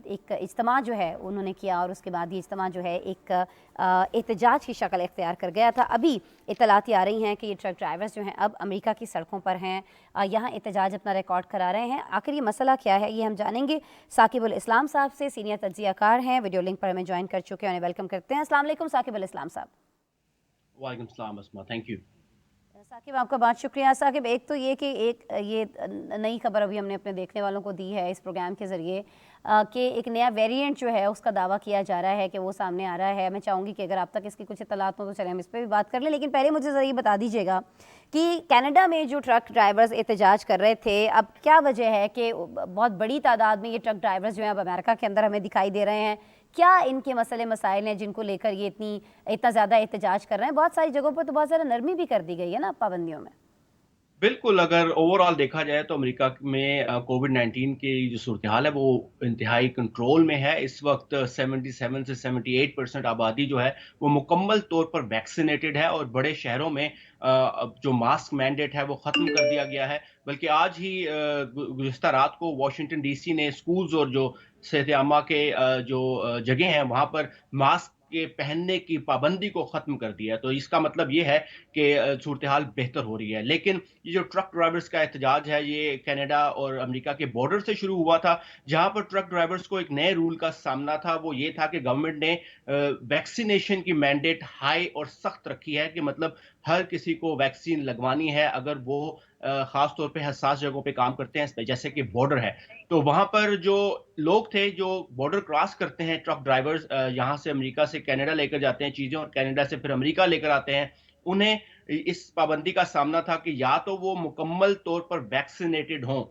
एक इज्तिमा जो है उन्होंने किया और उसके बाद ये इज्तिमा जो है एक एहतजाज की शक्ल इख्तियार कर गया था। अभी इत्तलात आ रही हैं कि ये ट्रक ड्राइवर्स जो हैं अब अमेरिका की सड़कों पर हैं, यहाँ एहतजाज अपना रिकॉर्ड करा रहे हैं। आखिर ये मसला क्या है ये हम जानेंगे साकिब अल इस्लाम साहब से। सीनियर तज्ज़ियाकार हैं, वीडियो लिंक पर हमें ज्वाइन कर चुके हैं, उन्हें वेलकम करते हैं। अस्सलाम वालेकुम साकिब अल इस्लाम साहब। वालेकुम सलाम अस्मा, थैंक यू। साकिब आपका बहुत शुक्रिया। साकिब एक तो ये कि एक ये नई खबर अभी हमने अपने देखने वालों को दी है इस प्रोग्राम के ज़रिए कि एक नया वेरिएंट जो है उसका दावा किया जा रहा है कि वो सामने आ रहा है। मैं चाहूँगी कि अगर आप तक इसकी कुछ इत्तलात हो तो चलें हम इस पर भी बात कर लें, लेकिन पहले मुझे ज़रा ये बता दीजिएगा कि कनाडा में जो ट्रक ड्राइवर्स एहतजाज कर रहे थे अब क्या वजह है कि बहुत बड़ी तादाद में ये ट्रक ड्राइवर्स जो हैं अब अमेरिका के अंदर हमें दिखाई दे रहे हैं? क्या इनके मसले मसाइल हैं जिनको लेकर ये इतना ज़्यादा एहतजाज कर रहे हैं? बहुत सारी जगहों पर तो बहुत ज़्यादा नरमी भी कर दी गई है ना पाबंदियों में। बिल्कुल, अगर ओवरऑल देखा जाए तो अमेरिका में कोविड-19 की जो सूरत हाल है वो इंतहाई कंट्रोल में है। इस वक्त 77 से 78% आबादी जो है वो मुकम्मल तौर पर वैक्सीनेटेड है और बड़े शहरों में अब जो मास्क मैंडेट है वो ख़त्म कर दिया गया है। बल्कि आज ही गुज़िश्ता रात को वाशिंगटन डीसी ने स्कूल्स और जो सेहत-ए-आमा के जो जगह हैं वहाँ पर मास्क के पहनने की पाबंदी को ख़त्म कर दिया है। तो इसका मतलब ये है कि सूरत हाल बेहतर हो रही है। लेकिन ये जो ट्रक ड्राइवर्स का एहतजाज है ये कनाडा और अमेरिका के बॉर्डर से शुरू हुआ था, जहाँ पर ट्रक ड्राइवर्स को एक नए रूल का सामना था। वो ये था कि गवर्नमेंट ने वैक्सीनेशन की मैंडेट हाई और सख्त रखी है कि मतलब हर किसी को वैक्सीन लगवानी है अगर वो ख़ास तौर पे हसास जगहों पे काम करते हैं, जैसे कि बॉर्डर है। तो वहाँ पर जो लोग थे जो बॉर्डर क्रॉस करते हैं ट्रक ड्राइवर्स, यहाँ से अमेरिका से कनाडा लेकर जाते हैं चीज़ें और कनाडा से फिर अमेरिका लेकर आते हैं, उन्हें इस पाबंदी का सामना था कि या तो वो मुकम्मल तौर पर वैक्सीनेटेड हों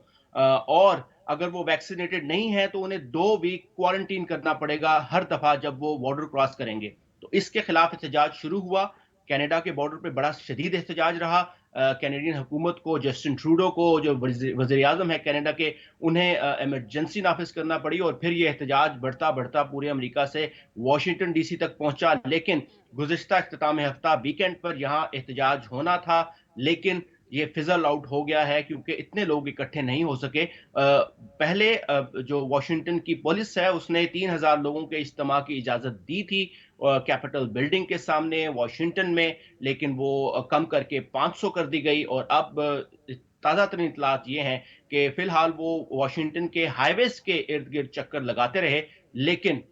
और अगर वो वैक्सीनेटेड नहीं है तो उन्हें 2 वीक क्वारंटीन करना पड़ेगा हर दफ़ा जब वो बॉर्डर क्रॉस करेंगे। तो इसके खिलाफ एहतजाज शुरू हुआ। कनाडा के बॉर्डर पे बड़ा शदीद एहतजाज रहा। कैनेडियन हुकूमत को, जस्टिन ट्रूडो को, जो वज़ीर-ए-आज़म है कनाडा के, उन्हें इमरजेंसी नाफिज करना पड़ी और फिर ये एहतजाज बढ़ता पूरे अमेरिका से वाशिंगटन डीसी तक पहुंचा। लेकिन गुज़िश्ता इख्तिताम हफ्ता वीकेंड पर यहाँ एहतजाज होना था, लेकिन ये फिजल आउट हो गया है क्योंकि इतने लोग इकट्ठे नहीं हो सके। पहले जो वाशिंगटन की पुलिस है उसने 3000 लोगों के इज्तिमा की इजाज़त दी थी कैपिटल बिल्डिंग के सामने वाशिंगटन में, लेकिन वो कम करके 500 कर दी गई। और अब ताज़ा तरीन इत्तलात ये हैं कि फ़िलहाल वो वाशिंगटन के हाईवेज़ के इर्द-गिर्द चक्कर लगाते रहे, लेकिन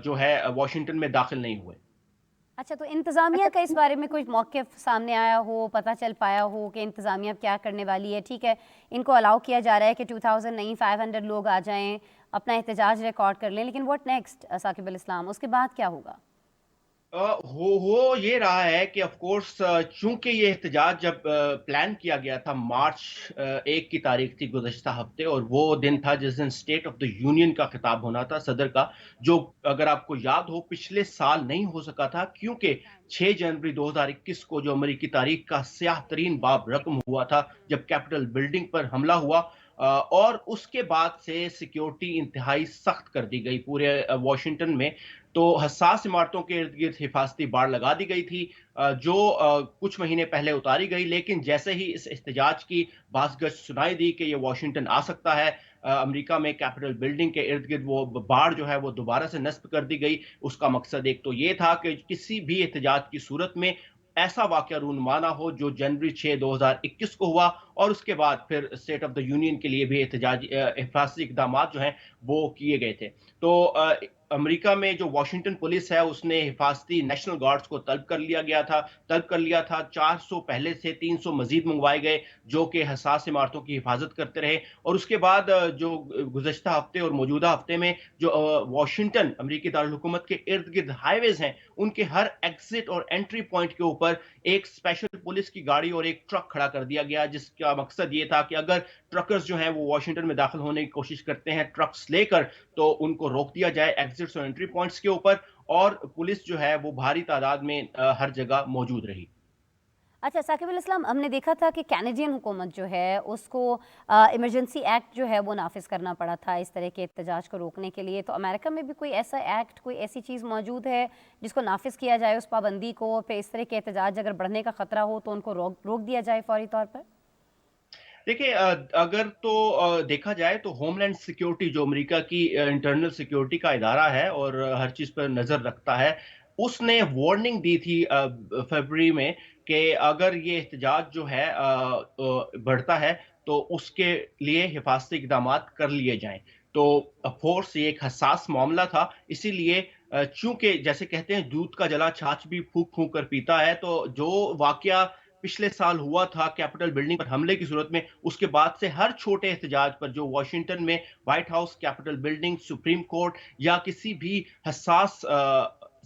जो है वाशिंगटन में दाखिल नहीं हुए। अच्छा, तो इंतज़ामिया का इस बारे में कोई मौक़िफ़ सामने आया हो, पता चल पाया हो कि इंतज़ामिया क्या करने वाली है? ठीक है, इनको अलाउ किया जा रहा है कि 2000 नहीं 500 लोग आ जाएं, अपना एहतजाज रिकॉर्ड कर लें, लेकिन व्हाट नेक्स्ट साकिब अल इस्लाम, उसके बाद क्या होगा? हो ये रहा है कि ऑफ कोर्स चूंकि ये एहतजाज जब प्लान किया गया था मार्च 1 की तारीख थी गुज़श्ता हफ्ते, और वो दिन था जिस दिन स्टेट ऑफ द यूनियन का खिताब होना था सदर का, जो अगर आपको याद हो पिछले साल नहीं हो सका था क्योंकि 6 जनवरी 2021 को जो अमरीकी तारीख का स्याह तरीन बाब रकम हुआ था जब कैपिटल बिल्डिंग पर हमला हुआ। اور اس کے بعد سے سیکیورٹی انتہائی سخت کر دی گئی پورے واشنگٹن میں. تو حساس عمارتوں کے ارد گرد حفاظتی باڑ لگا دی گئی تھی جو کچھ مہینے پہلے اتاری گئی، لیکن جیسے ہی اس احتجاج کی باز گشت سنائی دی کہ یہ واشنگٹن آ سکتا ہے، امریکہ میں کیپٹل بلڈنگ کے ارد گرد وہ باڑ جو ہے وہ دوبارہ سے نصب کر دی گئی. اس کا مقصد ایک تو یہ تھا کہ کسی بھی احتجاج کی صورت میں ایسا واقعہ رونما نہ ہو جو جنوری 6 2021 کو ہوا، اور اس کے بعد پھر اسٹیٹ آف دا یونین کے لیے بھی حفاظتی اقدامات جو ہیں وہ کیے گئے تھے. تو امریکہ میں جو واشنگٹن پولیس ہے اس نے حفاظتی نیشنل گارڈز کو طلب کر لیا تھا. 400 پہلے سے 300 مزید منگوائے گئے جو کہ حساس عمارتوں کی حفاظت کرتے رہے. اور اس کے بعد جو گزشتہ ہفتے اور موجودہ ہفتے میں جو واشنگٹن امریکی دارالحکومت کے ارد گرد ہائی ویز ہیں، ان کے ہر ایگزٹ اور انٹری پوائنٹ کے اوپر ایک اسپیشل پولیس کی گاڑی اور ایک ٹرک کھڑا کر دیا گیا، جس کا مقصد یہ تھا کہ اگر ٹرکرز جو ہیں وہ واشنگٹن میں داخل ہونے کی کوشش کرتے ہیں ٹرکس لے کر، تو ان کو روک دیا جائے ایگزٹس اور انٹری پوائنٹس کے اوپر. اور پولیس جو ہے وہ بھاری تعداد میں ہر جگہ موجود رہی. اچھا ثاقب الاسلام، ہم نے دیکھا تھا کہ کینیڈین حکومت جو ہے اس کو ایمرجنسی ایکٹ جو ہے وہ نافذ کرنا پڑا تھا اس طرح کے احتجاج کو روکنے کے لیے. تو امریکہ میں بھی کوئی ایسا ایکٹ، کوئی ایسی چیز موجود ہے جس کو نافذ کیا جائے اس پابندی کو، پھر اس طرح کے احتجاج اگر بڑھنے کا خطرہ ہو تو ان کو روک دیا جائے فوری طور پر؟ دیکھیں، اگر تو دیکھا جائے تو ہوم لینڈ سیکیورٹی جو امریکہ کی انٹرنل سیکیورٹی کا ادارہ ہے اور ہر چیز پر نظر رکھتا ہے، اس نے وارننگ دی تھی فروری میں کہ اگر یہ احتجاج جو ہے بڑھتا ہے تو اس کے لیے حفاظتی اقدامات کر لیے جائیں. تو فورس یہ ایک حساس معاملہ تھا، اسی لیے چونکہ جیسے کہتے ہیں دودھ کا جلا چھاچھ بھی پھونک پھونک کر پیتا ہے، تو جو واقعہ پچھلے سال ہوا تھا کیپٹل بلڈنگ پر حملے کی صورت میں، اس کے بعد سے ہر چھوٹے احتجاج پر جو واشنگٹن میں white house, capital building, supreme court یا کسی بھی حساس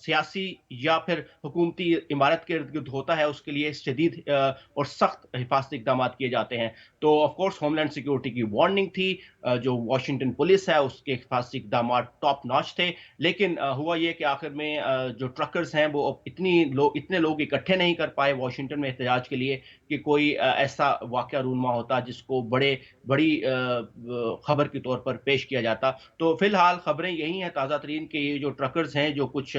سیاسی یا پھر حکومتی عمارت کے ارد گرد ہوتا ہے، اس کے لیے شدید اور سخت حفاظتی اقدامات کیے جاتے ہیں. تو of course homeland security کی وارننگ تھی، جو واشنگٹن پولیس ہے اس کے حفاظتی اقدامات ٹاپ ناچ تھے، لیکن ہوا یہ کہ آخر میں جو ٹرکرز ہیں وہ اتنے لوگ اکٹھے نہیں کر پائے واشنگٹن میں احتجاج کے لیے کہ کوئی ایسا واقعہ رونما ہوتا جس کو بڑی خبر کے طور پر پیش کیا جاتا. تو فی الحال خبریں یہی ہیں تازہ ترین کہ یہ جو ٹرکرز ہیں جو کچھ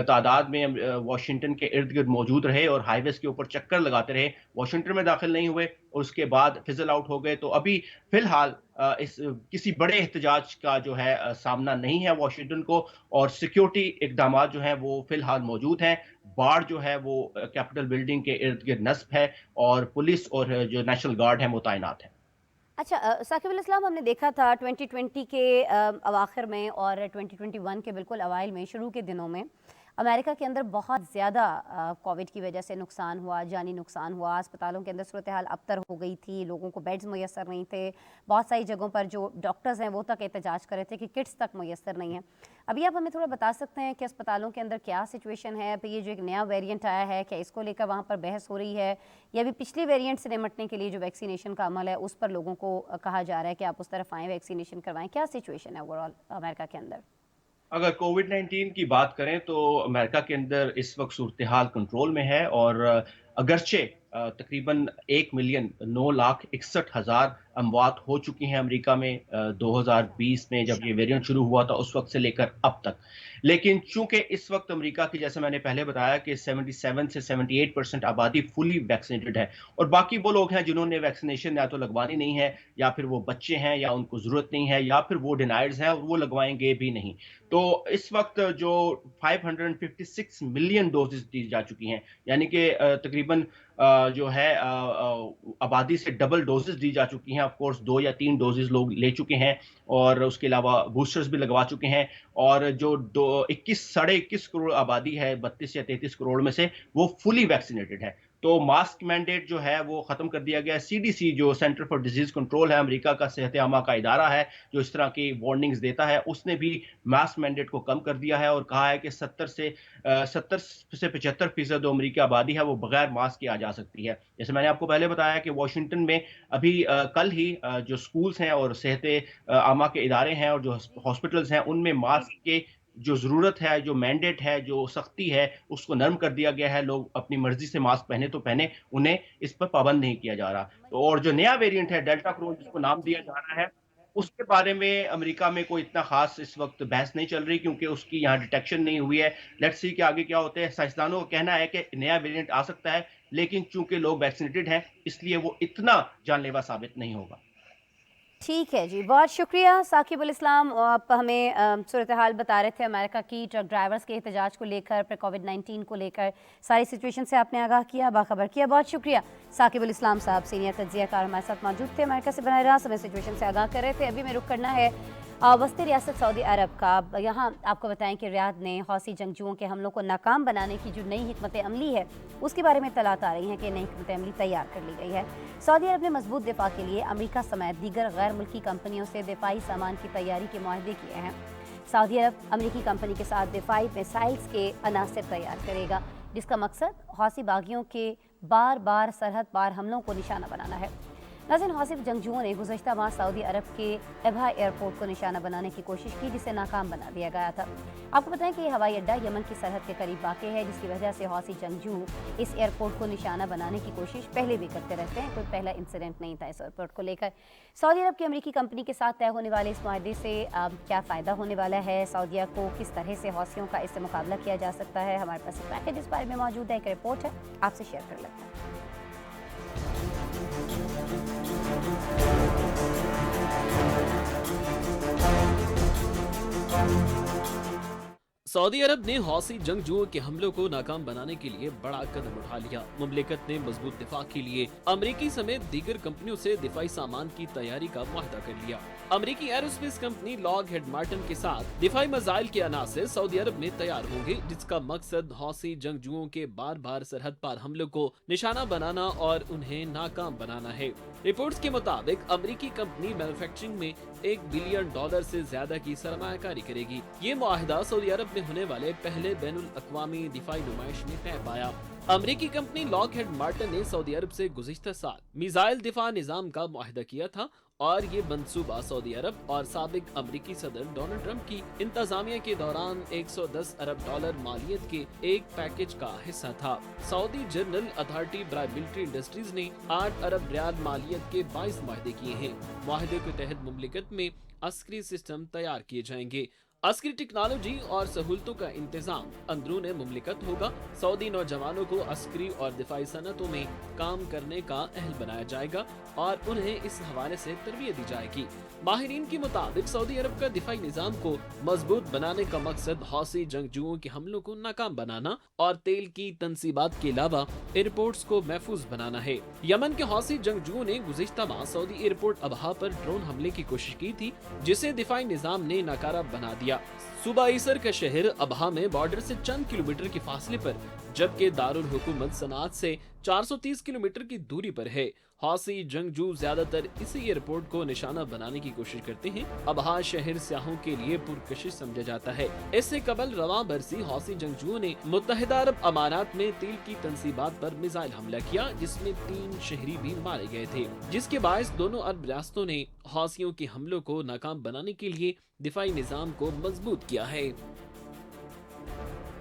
تعداد میں واشنگٹن کے ارد گرد موجود رہے اور ہائی ویز کے اوپر چکر لگاتے رہے، واشنگٹن میں داخل نہیں ہوئے اور اس کے بعد فزل آؤٹ ہو گئے. تو ابھی فی الحال کسی بڑے احتجاج کا جو ہے سامنا نہیں ہے واشنگٹن کو، اور سیکیورٹی اقدامات جو ہیں وہ فی الحال موجود ہیں. باڑ جو ہے وہ کیپٹل بلڈنگ کے ارد گرد نصب ہے اور پولیس اور جو نیشنل گارڈ ہیں وہ تعینات ہیں. اچھا ثاقب الاسلام، ہم نے دیکھا تھا 2020 کے اواخر میں اور 2021 کے بالکل اوائل میں، شروع کے دنوں میں امریکہ کے اندر بہت زیادہ کووڈ کی وجہ سے نقصان ہوا، جانی نقصان ہوا. اسپتالوں کے اندر صورتحال ابتر ہو گئی تھی، لوگوں کو بیڈز میسر نہیں تھے. بہت ساری جگہوں پر جو ڈاکٹرز ہیں وہ تک احتجاج کر رہے تھے کہ کٹس تک میسر نہیں ہیں. ابھی آپ ہمیں تھوڑا بتا سکتے ہیں کہ اسپتالوں کے اندر کیا سچویشن ہے؟ پھر یہ جو ایک نیا ویریئنٹ آیا ہے، کیا اس کو لے کر وہاں پر بحث ہو رہی ہے، یا ابھی پچھلی ویریئنٹ سے نمٹنے کے لیے جو ویکسینیشن کا عمل ہے اس پر لوگوں کو کہا جا رہا ہے کہ آپ اس طرف آئیں، ویکسینیشن کروائیں؟ کیا سچویشن ہے اوور آل امریکہ کے اندر؟ اگر کووڈ 19 کی بات کریں تو امریکہ کے اندر اس وقت صورتحال کنٹرول میں ہے، اور اگرچہ تقریباً 1,09,61,000 اموات ہو چکی ہیں امریکہ میں 2020 میں جب یہ ویریئنٹ شروع ہوا تھا اس وقت سے لے کر اب تک. لیکن چونکہ اس وقت امریکہ کی، جیسے میں نے پہلے بتایا کہ 77 سے 78% آبادی فلی ویکسینیٹڈ ہے، اور باقی وہ لوگ ہیں جنہوں نے ویکسینیشن یا تو لگوانی نہیں ہے، یا پھر وہ بچے ہیں یا ان کو ضرورت نہیں ہے، یا پھر وہ ڈینائرز ہیں اور وہ لگوائیں گے بھی نہیں. تو اس وقت جو 556 ملین ڈوزز دی جا چکی ہیں، یعنی کہ تقریباً جو ہے آبادی سے ڈبل ڈوزز دی جا چکی ہیں. آف کورس 2 یا 3 ڈوزز لوگ لے چکے ہیں، اور اس کے علاوہ بوسٹرز بھی لگوا چکے ہیں. اور جو 21 کروڑ آبادی ہے 32 یا 33 کروڑ میں سے، وہ فلی ویکسینیٹڈ ہے. تو ماسک مینڈیٹ جو ہے وہ ختم کر دیا گیا. CDC جو سینٹر فار ڈیزیز کنٹرول ہے، امریکہ کا صحت عامہ کا ادارہ ہے جو اس طرح کی وارننگز دیتا ہے، اس نے بھی ماسک مینڈیٹ کو کم کر دیا ہے اور کہا ہے کہ 70 سے 75% امریکی آبادی ہے وہ بغیر ماسک کے آ جا سکتی ہے. جیسے میں نے آپ کو پہلے بتایا کہ واشنگٹن میں ابھی کل ہی جو سکولز ہیں اور صحت عامہ کے ادارے ہیں اور جو ہاسپٹلز ہیں ان میں ماسک کے जो ज़रूरत है, जो मैंडेट है, जो सख्ती है, उसको नरम कर दिया गया है। लोग अपनी मर्ज़ी से मास्क पहने तो पहने, उन्हें इस पर पाबंद नहीं किया जा रहा। तो और जो नया वेरिएंट है डेल्टा क्रोन जिसको नाम दिया जा रहा है, उसके बारे में अमेरिका में कोई इतना ख़ास इस वक़्त बहस नहीं चल रही, क्योंकि उसकी यहाँ डिटेक्शन नहीं हुई है। लेट्स सी कि आगे क्या होता है। साइंसदानों का कहना है कि नया वेरिएंट आ सकता है, लेकिन चूँकि लोग वैक्सीनेटेड हैं, इसलिए वो इतना जानलेवा साबित नहीं होगा। ठीक है जी, बहुत शुक्रिया साकिबुल इस्लाम। आप हमें सूरत हाल बता रहे थे अमेरिका की ट्रक ड्राइवर्स के एहतजाज को लेकर, फिर कोविड-19 को लेकर सारी सिचुएशन से आपने आगाह किया, बाखबर किया। बहुत शुक्रिया साकिबुल इस्लाम साहब, सीनियर तज्ज़ियाकार हमारे साथ मौजूद थे, अमेरिका से बनाए रास हमें सिचुएशन से आगाह कर रहे थे। अभी हमें रुक करना है वस्ती रियासत सऊदी अरब का। यहाँ आपको बताएं कि रियाद ने हौसी जंगजुओं के हमलों को नाकाम बनाने की जो नई हिकमत अमली है उसके बारे में इत्तलात आ रही हैं कि नई हिकमत अमली तैयार कर ली गई है। सऊदी अरब ने मजबूत दिफा के लिए अमेरिका समेत दीगर गैर मुल्की कंपनियों से दिफाई सामान की तैयारी के मुआहदे किए हैं। सऊदी अरब अमेरिकी कंपनी के साथ दिफाई मिसाइल्स के अनासर तैयार करेगा, जिसका मकसद हौसी बागियों के बार बार सरहद पार हमलों को निशाना बनाना है। नाज़रीन, हौसी जंगजुओं ने गुज़श्ता माह सऊदी अरब के एबहा एयरपोर्ट को निशाना बनाने की कोशिश की, जिसे नाकाम बना दिया गया था। आपको बताएं कि यह हवाई अड्डा यमन की सरहद के करीब वाक़ है, जिसकी वजह से हौसी जंगजू इस एयरपोर्ट को निशाना बनाने की कोशिश पहले भी करते रहते हैं। कोई पहला इंसिडेंट नहीं था इस एयरपोर्ट को लेकर। सऊदी अरब की अमेरिकी कंपनी के साथ तय होने वाले इस माहदे से क्या फ़ायदा होने वाला है, सऊदीया को किस तरह से हौसियों का इससे मुकाबला किया जा सकता है, हमारे पास एक पैकेज इस बारे में मौजूद है, एक रिपोर्ट है, आपसे शेयर कर लेते हैं। सऊदी अरब ने हौसी जंगजुओं के हमलों को नाकाम बनाने के लिए बड़ा कदम उठा लिया। मुमलिकत ने मजबूत दिफा के लिए अमेरिकी समेत दीगर कंपनियों से दिफाई सामान की तैयारी का मुआहदा कर लिया। अमेरिकी एरोस्पेस कंपनी लॉकहीड मार्टिन के साथ दिफाई मिसाइल के अनासर सऊदी अरब में तैयार होंगे, जिसका मकसद हौसी जंगजुओं के बार बार सरहद पार हमलों को निशाना बनाना और उन्हें नाकाम बनाना है। रिपोर्ट्स के मुताबिक अमेरिकी कंपनी मैन्युफैक्चरिंग में $1 बिलियन से ज्यादा की सरमायाकारी करेगी। ये मुआहदा सऊदी अरब में होने वाले पहले बैनुल अक़वामी दिफाई नुमाइश में तय पाया। अमेरिकी कंपनी लॉकहीड मार्टिन ने सऊदी अरब से गुज़िश्ता साल मिसाइल दिफा निज़ाम का मुआहदा किया था और ये मंसूबा सऊदी अरब और साबिक अमेरिकी सदर डोनाल्ड ट्रंप की इंतजामिया के दौरान $110 अरब मालियत के एक पैकेज का हिस्सा था। सऊदी जर्नल अथॉरिटी ब्राय मिलिट्री इंडस्ट्रीज ने $8 अरब मालियत के 22 मुआहदे किए हैं। मुआहदे के तहत मुमलिकत में अस्करी सिस्टम तैयार किए जाएंगे। अस्करी टेक्नोलॉजी और सहूलतों का इंतजाम अंदरून मुमलिकत होगा। सऊदी नौजवानों को अस्करी और दिफाई सनतों में काम करने का अहल बनाया जाएगा और उन्हें इस हवाले से तरबियत दी जाएगी। माहिरीन के मुताबिक सऊदी अरब का दिफाई निज़ाम को मजबूत बनाने का मकसद हौसी जंगजुओं के हमलों को नाकाम बनाना और तेल की तनसीबात के अलावा एयरपोर्ट्स को महफूज बनाना है। यमन के हौसी जंगजुओं ने गुज़िश्ता माह सऊदी एयरपोर्ट अबहा पर ड्रोन हमले की कोशिश की थी, जिसे दिफाई निज़ाम ने नाकारा बना दिया। सूबा ईसर का शहर अबहा में बॉर्डर से चंद किलोमीटर के फासले पर, जबकि दारुल हुकूमत सनात से 430 किलोमीटर की दूरी पर है। हौसी जंगजू ज्यादातर इसी एयरपोर्ट को निशाना बनाने की कोशिश करते हैं। अबहा शहर सियाहों के लिए पुरकशिश समझा जाता है। इससे कबल रवां बरसी हौसी जंगजुओं ने मुत्तहिदा अरब अमारात में तेल की तनसीबात पर मिसाइल हमला किया, जिसमें 3 शहरी भी मारे गए थे, जिसके बायस दोनों अरब रियासतों ने हौसियों के हमलों को नाकाम बनाने के लिए दिफाई निज़ाम को मजबूत किया है।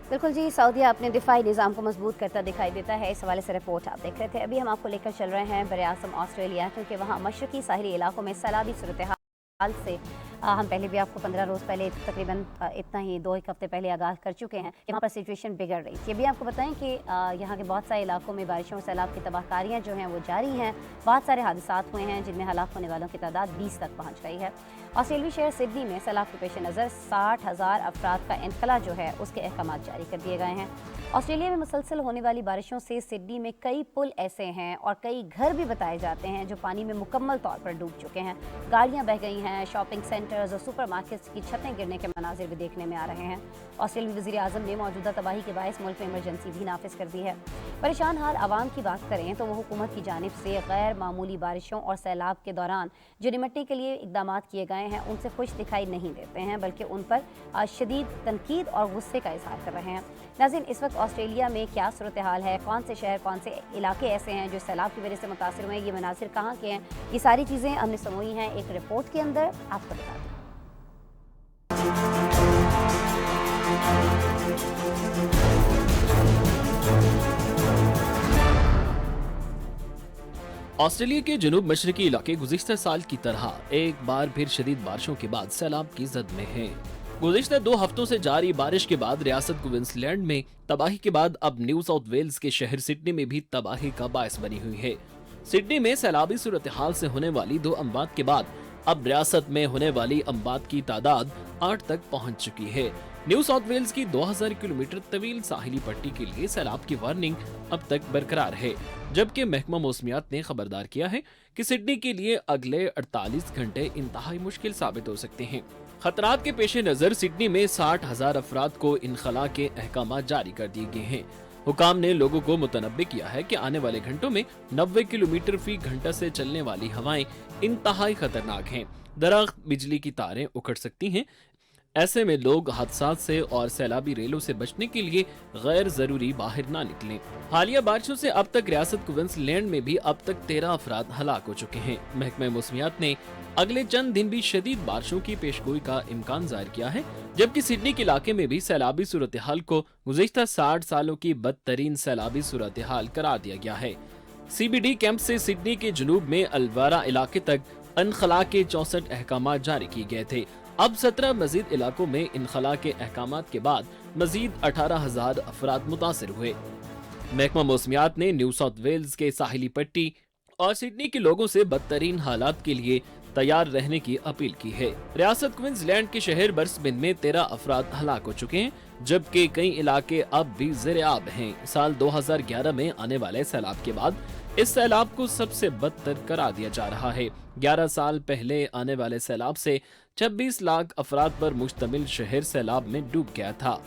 बिल्कुल जी, सऊदीया अपने दिफाई निज़ाम को मजबूत करता दिखाई देता है। इस हवाले से रिपोर्ट आप देख रहे थे। अभी हम आपको लेकर चल रहे हैं बरआज़म ऑस्ट्रेलिया, क्योंकि वहाँ मशरकी साहिली इलाकों में सैलाबी सूरत हाल से हम पहले भी आपको 15 रोज़ पहले तकरीबन इतना ही 2-1 हफ्ते पहले आगाह कर चुके हैं। यहाँ पर सिचुएशन बिगड़ रही थी। अभी आपको बताएं कि यहाँ के बहुत सारे इलाकों में बारिशों सैलाब की तबाहकारियाँ जो हैं वो जारी हैं। बहुत सारे हादसात हुए हैं, जिनमें हलाक होने वालों की तादाद 20 तक पहुँच गई है। ऑस्ट्रेलियाई शहर सिडनी में सैलाब के पेश नज़र 60,000 अफराद का इनखला जो है उसके अहकाम जारी कर दिए गए हैं। ऑस्ट्रेलिया में मुसलसल होने वाली बारिशों से सिडनी में कई पुल ऐसे हैं और कई घर भी बताए जाते हैं जो पानी में मुकम्मल तौर पर डूब चुके हैं। गाड़ियां बह गई हैं। शॉपिंग सेंटर्स और सुपरमार्केट्स की छतें गिरने के मनाजिर भी देखने में आ रहे हैं। ऑस्ट्रेलियाई वज़ीर आज़म ने मौजूदा तबाही के बायस मुल्क में इमरजेंसी भी नाफिज कर दी है। परेशान हाल आवाम की बात करें तो वो हुकूमत की जानिब से गैर मामूली बारिशों और सैलाब के दौरान जो निमटने के लिए इकदाम किए गए हैं उनसे खुश दिखाई नहीं देते हैं, बल्कि उन पर शदीद तनकीद और गुस्से का इजहार कर रहे हैं। नाज़रीन, इस वक्त ऑस्ट्रेलिया में क्या सूरत हाल है, कौन से शहर कौन से इलाके ऐसे हैं जो सैलाब की वजह से मुतासिर हुए हैं, ये मनासिर कहाँ के हैं, ये सारी चीज़ें हमने समोई हैं एक रिपोर्ट के अंदर, आपको बता दें। ऑस्ट्रेलिया के जनूब मशरकी इलाके गुज़िश्ता साल की तरह एक बार फिर शदीद बारिशों के बाद सैलाब की जद में हैं। गुज़िश्ता 2 हफ्तों से जारी बारिश के बाद रियासत क्वींसलैंड में तबाही के बाद अब न्यू साउथ वेल्स के शहर सिडनी में भी तबाही का बायस बनी हुई है। सिडनी में सैलाबी सूरत हाल से होने वाली 2 अमवात के बाद अब रियासत में होने वाली अमवात की तादाद 8 तक पहुंच चुकी है। न्यू साउथ वेल्स की 2000 किलोमीटर तवील साहिली पट्टी के लिए सैलाब की वार्निंग अब तक बरकरार है, जबकि महकमा मौसमियात ने खबरदार किया है कि सिडनी के लिए अगले 48 घंटे इंतहाई मुश्किल साबित हो सकते हैं। खतरात के पेश नजर सिडनी में 60,000 अफराद को इनखला के अहकाम जारी कर दिए गए हैं। हुकाम ने लोगों को मुतनब्बे किया है कि आने वाले घंटों में 90 किलोमीटर फी घंटा से चलने वाली हवाएं इंतहाई खतरनाक हैं। दरख्त, बिजली की तारें उखड़ सकती हैं। ऐसे में लोग हादसात से और सैलाबी रेलों से बचने के लिए गैर जरूरी बाहर ना निकलें। हालिया बारिशों से अब तक रियासत क्वींसलैंड में भी अब तक 13 अफराद हलाक हो चुके हैं। महकमा मौसमियात ने अगले चंद दिन भी शदीद बारिशों की पेशगोई का इम्कान जाहिर किया है, जबकि सिडनी के इलाके में भी सैलाबी सूरत हाल को गुज़िश्ता 60 सालों की बदतरीन सैलाबी सूरत हाल करार दिया गया है। CBD कैंप से सिडनी के जुनूब में अलवारा इलाके तक इनखला के 64 अहकाम जारी किए गए थे। अब 17 मजीद इलाकों में इनखला के अहकामात के बाद मजीद 18,000 अफराद मुतासिर हुए। महकमा मौसमियात ने न्यू साउथ वेल्स के साहिली पट्टी और सिडनी के लोगों से बदतरीन हालात के लिए तैयार रहने की अपील की है। रियासत क्वींसलैंड के शहर बर्सबिन में 13 अफराद हलाक हो चुके हैं, जबकि कई इलाके अब भी ज़ेरे आब हैं। साल 2011 में आने वाले सैलाब के बाद इस सैलाब को सबसे बदतर करार दिया जा रहा है। 11 साल पहले आने वाले सैलाब से 26 लाख अफराद पर मुश्तमिल शहर सैलाब में डूब गया था।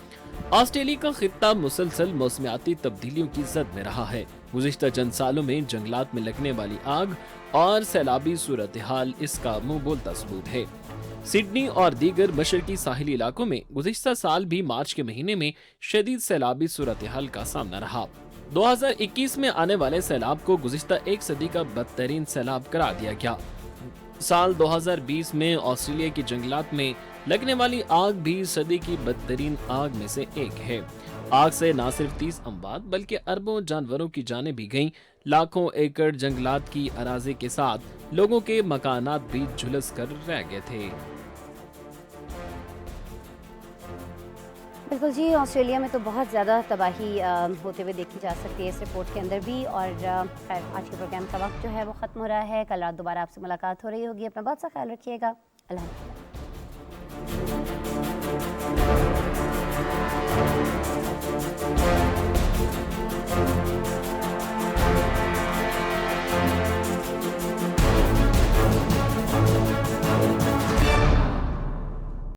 ऑस्ट्रेलिया का खित्ता मुसलसल मौसमियाती तब्दीलियों की जद में रहा है। गुज़िश्ता चंद सालों में जंगलात में लगने वाली आग और सैलाबी सूरत हाल इसका मुंह बोलता सबूत है। सिडनी और दीगर मशरकी साहिली इलाकों में गुज़िश्ता साल भी मार्च के महीने में शदीद सैलाबी सूरत हाल का सामना रहा। 2021 में आने वाले सैलाब को गुज़िश्ता एक सदी का बदतरीन सैलाब करार दिया गया। साल 2020 में ऑस्ट्रेलिया की जंगलात में लगने वाली आग भी सदी की बदतरीन आग में से एक है। आग से न सिर्फ 30 अमवात बल्कि अरबों जानवरों की जानें भी गईं। लाखों एकड़ जंगलात की अराज़ी के साथ लोगों के मकानात भी झुलस कर रह गए थे। बिल्कुल जी, ऑस्ट्रेलिया में तो बहुत ज़्यादा तबाही होते हुए देखी जा सकती है इस रिपोर्ट के अंदर भी। और खैर, आज के प्रोग्राम का वक्त जो है वो ख़त्म हो रहा है। कल रात दोबारा आपसे मुलाकात हो रही होगी। अपना बहुत सा ख्याल रखिएगा। अल्लाह हाफ़िज़।